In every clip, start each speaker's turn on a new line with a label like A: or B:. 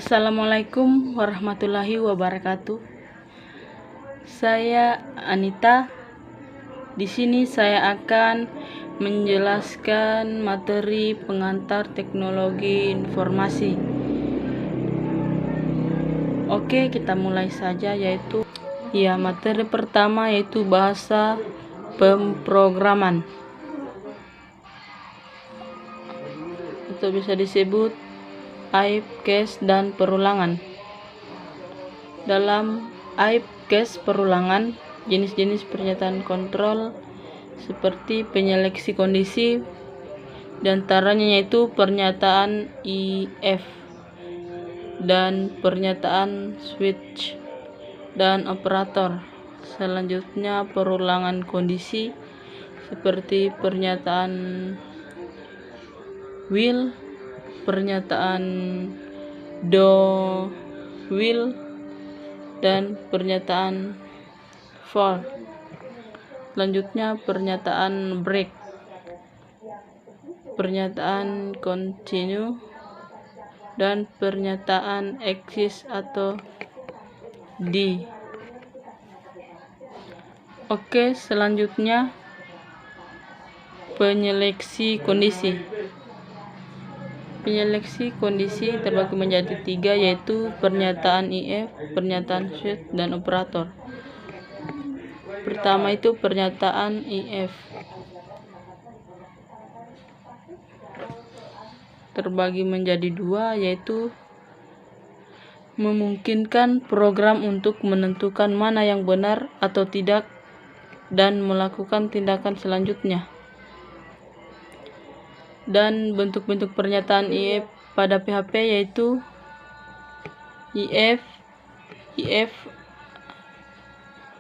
A: Assalamualaikum warahmatullahi wabarakatuh. Saya Anita. Di sini saya akan menjelaskan materi pengantar teknologi informasi. Oke, kita mulai saja, yaitu materi pertama yaitu bahasa pemrograman. Itu bisa disebut AIP, cache, dan perulangan. Dalam AIP, cache, perulangan, jenis-jenis pernyataan kontrol seperti penyeleksi kondisi, diantaranya yaitu pernyataan if dan pernyataan switch dan operator. Selanjutnya perulangan kondisi seperti pernyataan while, pernyataan do will, dan pernyataan for. Selanjutnya pernyataan break, pernyataan continue, dan pernyataan exist atau di. Oke, selanjutnya penyeleksi kondisi. Penyeleksi kondisi terbagi menjadi 3, yaitu pernyataan if, pernyataan switch, dan operator. Pertama itu pernyataan if. Terbagi menjadi 2, yaitu memungkinkan program untuk menentukan mana yang benar atau tidak dan melakukan tindakan selanjutnya. Dan bentuk-bentuk pernyataan if pada PHP yaitu if,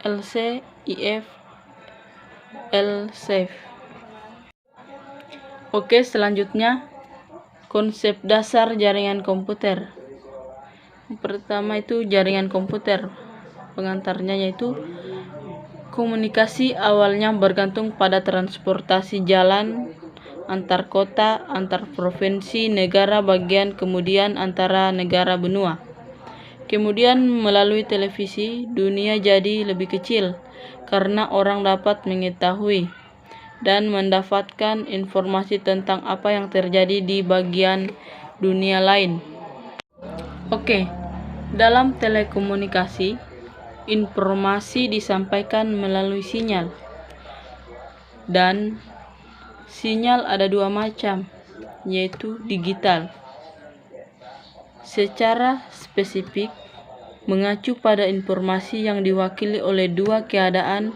A: else, else. Oke, selanjutnya konsep dasar jaringan komputer. Pertama itu jaringan komputer. Pengantarnya yaitu komunikasi awalnya bergantung pada transportasi jalan antar kota, antar provinsi, negara bagian, kemudian antara negara benua. Kemudian melalui televisi, dunia jadi lebih kecil karena orang dapat mengetahui dan mendapatkan informasi tentang apa yang terjadi di bagian dunia lain. Oke, dalam telekomunikasi, informasi disampaikan melalui sinyal. Dan sinyal ada 2 macam, yaitu digital. Secara spesifik, mengacu pada informasi yang diwakili oleh 2 keadaan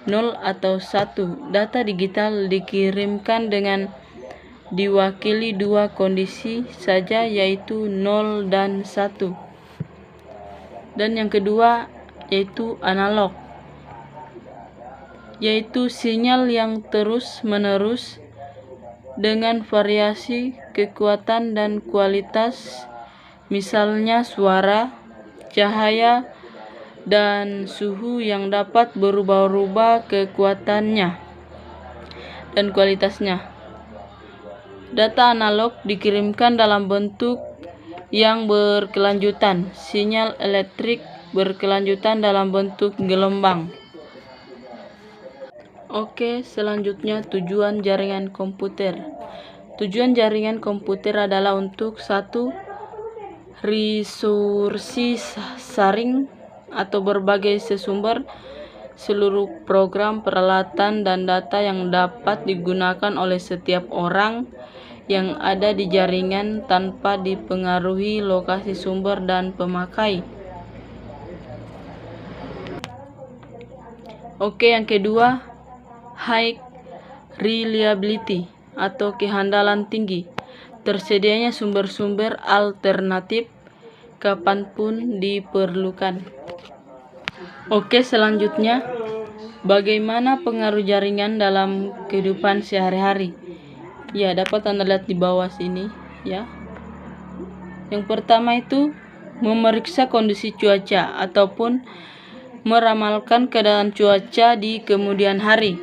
A: 0 atau 1. Data digital dikirimkan dengan diwakili 2 kondisi saja, yaitu 0 dan 1. Dan yang kedua yaitu analog, yaitu sinyal yang terus-menerus dengan variasi kekuatan dan kualitas, misalnya suara, cahaya, dan suhu yang dapat berubah-ubah kekuatannya dan kualitasnya. Data analog dikirimkan dalam bentuk yang berkelanjutan, sinyal elektrik berkelanjutan dalam bentuk gelombang. Oke, selanjutnya tujuan jaringan komputer. Tujuan jaringan komputer adalah untuk 1. Resources sharing atau berbagai sumber, seluruh program, peralatan, dan data yang dapat digunakan oleh setiap orang yang ada di jaringan tanpa dipengaruhi lokasi sumber dan pemakai. Oke, yang kedua, high reliability atau kehandalan tinggi. Tersedianya sumber-sumber alternatif kapanpun diperlukan. Oke, selanjutnya bagaimana pengaruh jaringan dalam kehidupan sehari-hari? Ya, dapat Anda lihat di bawah sini ya. Yang pertama itu memeriksa kondisi cuaca ataupun meramalkan keadaan cuaca di kemudian hari.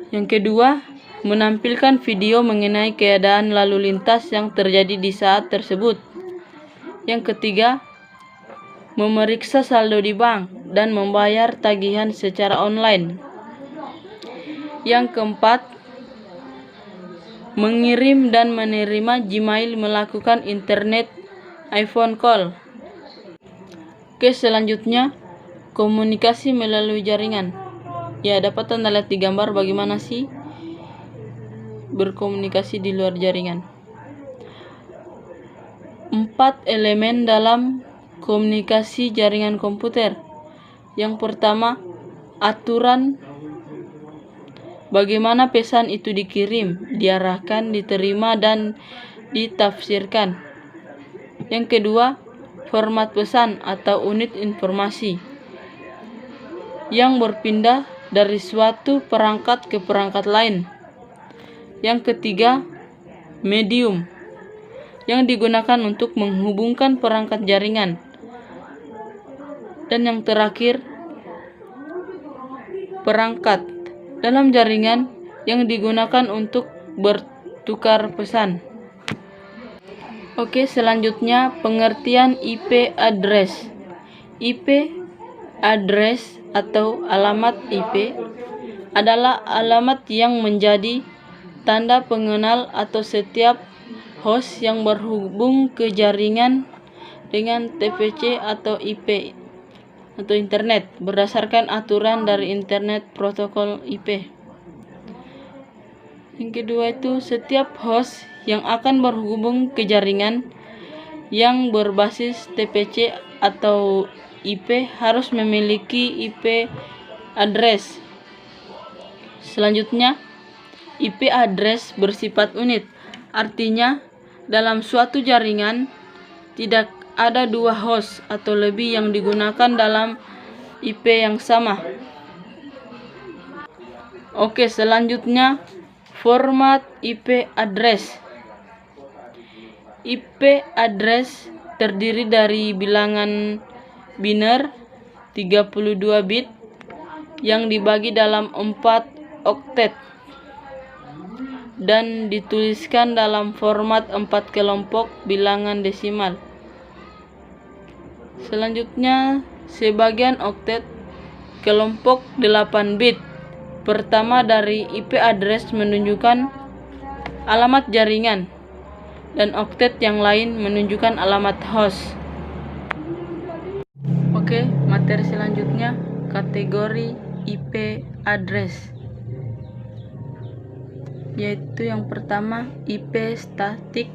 A: Yang kedua, menampilkan video mengenai keadaan lalu lintas yang terjadi di saat tersebut. Yang ketiga, memeriksa saldo di bank dan membayar tagihan secara online. Yang keempat, mengirim dan menerima Gmail melakukan internet iPhone call. Oke, selanjutnya komunikasi melalui jaringan. Ya, dapat Anda lihat di gambar bagaimana sih berkomunikasi di luar jaringan. 4 elemen dalam komunikasi jaringan komputer. Yang pertama, aturan bagaimana pesan itu dikirim, diarahkan, diterima, dan ditafsirkan. Yang kedua, format pesan atau unit informasi yang berpindah dari suatu perangkat ke perangkat lain. Yang ketiga, medium yang digunakan untuk menghubungkan perangkat jaringan. Dan yang terakhir, perangkat dalam jaringan yang digunakan untuk bertukar pesan. Oke, selanjutnya pengertian IP address. IP address atau alamat IP adalah alamat yang menjadi tanda pengenal atau setiap host yang berhubung ke jaringan dengan TPC atau IP atau internet berdasarkan aturan dari Internet Protocol IP. Yang kedua itu, setiap host yang akan berhubung ke jaringan yang berbasis TPC atau IP harus memiliki IP address. Selanjutnya, IP address bersifat unit. Artinya, dalam suatu jaringan tidak ada 2 host atau lebih yang digunakan dalam IP yang sama. Oke, selanjutnya format IP address. IP address terdiri dari bilangan biner 32 bit yang dibagi dalam 4 oktet dan dituliskan dalam format 4 kelompok bilangan desimal. Selanjutnya, sebagian oktet kelompok 8 bit pertama dari IP address menunjukkan alamat jaringan dan oktet yang lain menunjukkan alamat host. Oke, materi selanjutnya kategori IP address, yaitu yang pertama IP statik,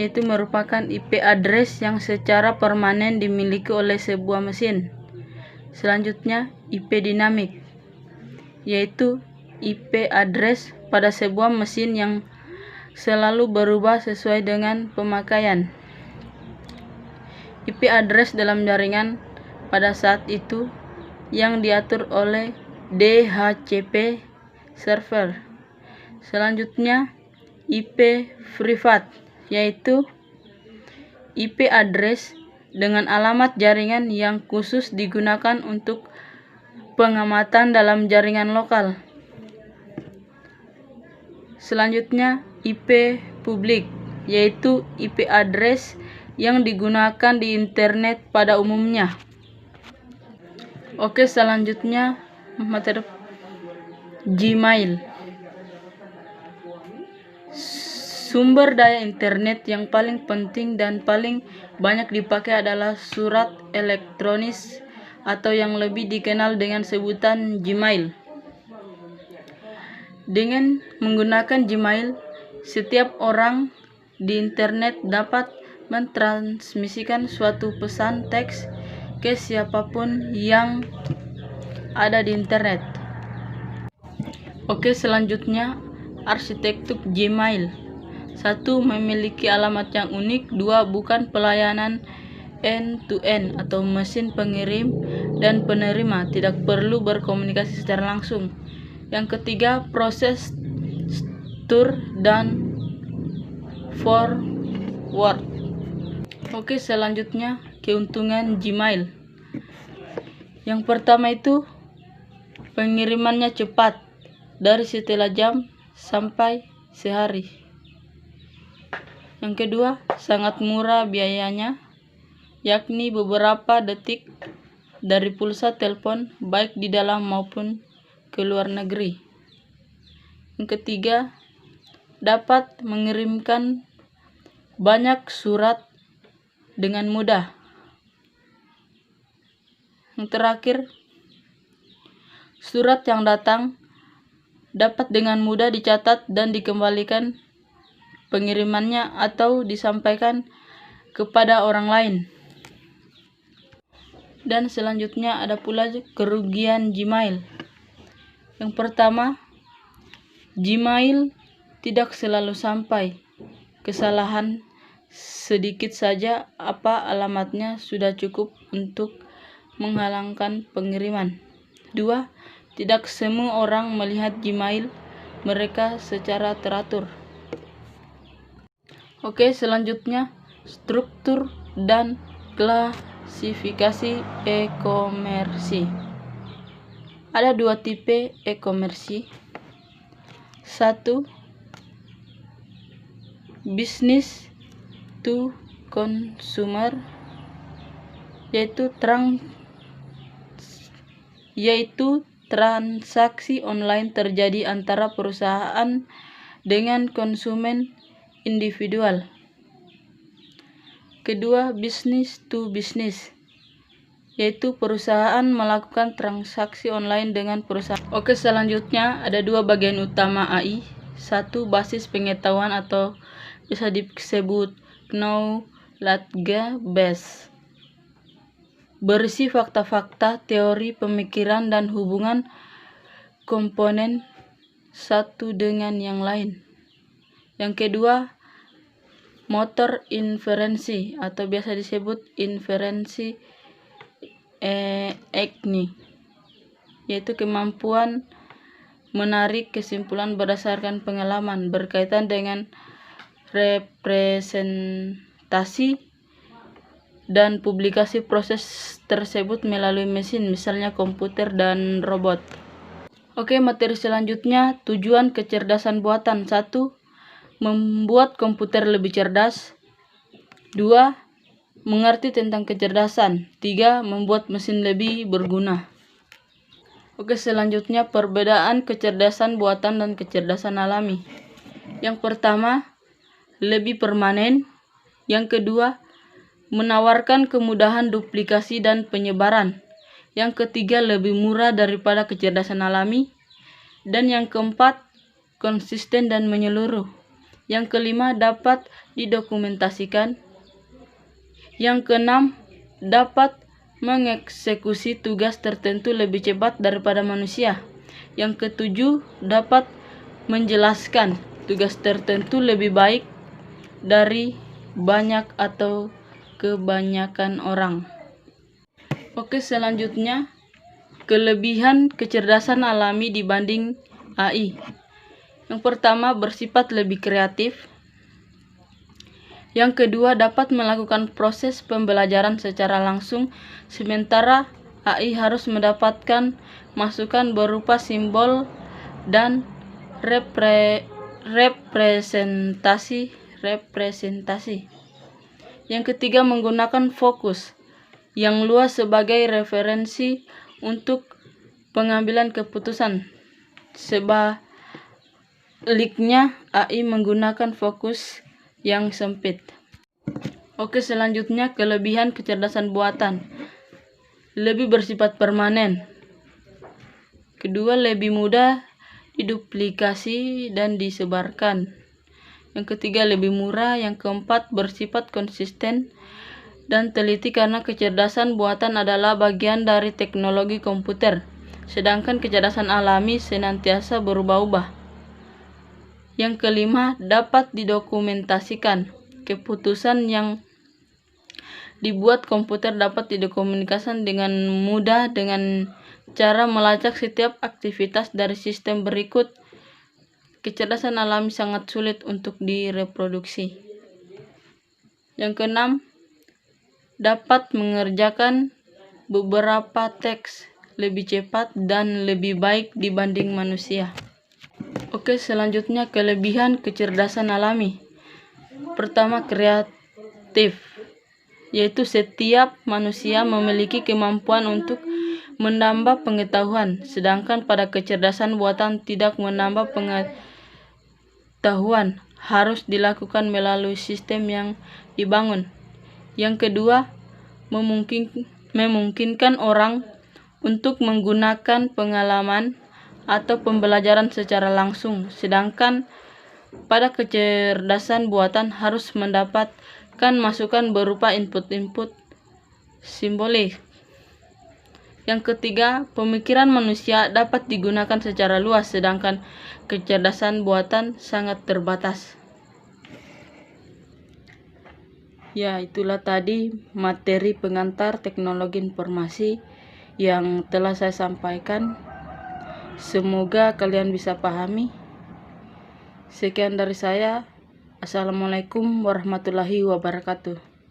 A: yaitu merupakan IP address yang secara permanen dimiliki oleh sebuah mesin. Selanjutnya IP dinamik, yaitu IP address pada sebuah mesin yang selalu berubah sesuai dengan pemakaian. IP address dalam jaringan pada saat itu yang diatur oleh DHCP server. Selanjutnya IP privat, yaitu IP address dengan alamat jaringan yang khusus digunakan untuk pengamatan dalam jaringan lokal. Selanjutnya IP publik, yaitu IP address yang digunakan di internet pada umumnya. Oke, selanjutnya materi Gmail. Sumber daya internet yang paling penting dan paling banyak dipakai adalah surat elektronis atau yang lebih dikenal dengan sebutan Gmail. Dengan menggunakan Gmail, setiap orang di internet dapat mentransmisikan suatu pesan teks ke siapapun yang ada di internet. Oke, selanjutnya arsitektur Gmail. 1. Memiliki alamat yang unik. 2. Bukan pelayanan end-to-end atau mesin pengirim dan penerima tidak perlu berkomunikasi secara langsung. Yang ketiga, proses store dan forward. Oke, selanjutnya keuntungan Gmail. Yang pertama itu pengirimannya cepat, dari setelah jam sampai sehari. Yang kedua, sangat murah biayanya, yakni beberapa detik dari pulsa telepon baik di dalam maupun ke luar negeri. Yang ketiga, dapat mengirimkan banyak surat dengan mudah. Yang terakhir, surat yang datang dapat dengan mudah dicatat dan dikembalikan pengirimannya atau disampaikan kepada orang lain. Dan selanjutnya ada pula kerugian Gmail. Yang pertama, Gmail tidak selalu sampai. Kesalahan sedikit saja alamatnya sudah cukup untuk menghalangkan pengiriman. 2. Tidak semua orang melihat Gmail mereka secara teratur. Oke, selanjutnya struktur dan klasifikasi e-komersi. Ada 2 tipe e-komersi. 1. Business to consumer, yaitu transaksi online terjadi antara perusahaan dengan konsumen individual. Kedua, business to business, yaitu perusahaan melakukan transaksi online dengan perusahaan. Oke, selanjutnya ada 2 bagian utama AI. 1. Basis pengetahuan atau bisa disebut knowledge base, berisi fakta-fakta, teori, pemikiran, dan hubungan komponen satu dengan yang lain. Yang kedua, motor inferensi atau biasa disebut inferensi yaitu kemampuan menarik kesimpulan berdasarkan pengalaman berkaitan dengan representasi dan publikasi proses tersebut melalui mesin, misalnya komputer dan robot. Oke, materi selanjutnya, tujuan kecerdasan buatan. 1. Membuat komputer lebih cerdas. 2. Mengerti tentang kecerdasan. 3. Membuat mesin lebih berguna. Oke, selanjutnya perbedaan kecerdasan buatan dan kecerdasan alami. Yang pertama, lebih permanen. Yang kedua, menawarkan kemudahan duplikasi dan penyebaran. Yang ketiga, lebih murah daripada kecerdasan alami. Dan yang keempat, konsisten dan menyeluruh. Yang kelima, dapat didokumentasikan. Yang keenam, dapat mengeksekusi tugas tertentu lebih cepat daripada manusia. Yang ketujuh, dapat menjelaskan tugas tertentu lebih baik dari banyak atau kebanyakan orang. Oke, selanjutnya kelebihan kecerdasan alami dibanding AI. Yang pertama, bersifat lebih kreatif. Yang kedua, dapat melakukan proses pembelajaran secara langsung, sementara AI harus mendapatkan masukan berupa simbol dan representasi. Yang ketiga, menggunakan fokus yang luas sebagai referensi untuk pengambilan keputusan. Sebaliknya, AI menggunakan fokus yang sempit. Oke, selanjutnya kelebihan kecerdasan buatan. Lebih bersifat permanen. Kedua, lebih mudah diduplikasi dan disebarkan. Yang ketiga, lebih murah. Yang keempat, bersifat konsisten dan teliti karena kecerdasan buatan adalah bagian dari teknologi komputer, sedangkan kecerdasan alami senantiasa berubah-ubah. Yang kelima, dapat didokumentasikan. Keputusan yang dibuat komputer dapat didokumentasikan dengan mudah dengan cara melacak setiap aktivitas dari sistem berikut. Kecerdasan alami sangat sulit untuk direproduksi. Yang keenam, dapat mengerjakan beberapa teks lebih cepat dan lebih baik dibanding manusia. Oke, selanjutnya kelebihan kecerdasan alami. Pertama, kreatif, yaitu setiap manusia memiliki kemampuan untuk menambah pengetahuan, sedangkan pada kecerdasan buatan tidak menambah pengetahuan, harus dilakukan melalui sistem yang dibangun. Yang kedua, memungkinkan orang untuk menggunakan pengalaman atau pembelajaran secara langsung, sedangkan pada kecerdasan buatan harus mendapatkan masukan berupa input-input simbolik. Yang ketiga, pemikiran manusia dapat digunakan secara luas, sedangkan kecerdasan buatan sangat terbatas. Ya, itulah tadi materi pengantar teknologi informasi yang telah saya sampaikan. Semoga kalian bisa pahami. Sekian dari saya. Assalamualaikum warahmatullahi wabarakatuh.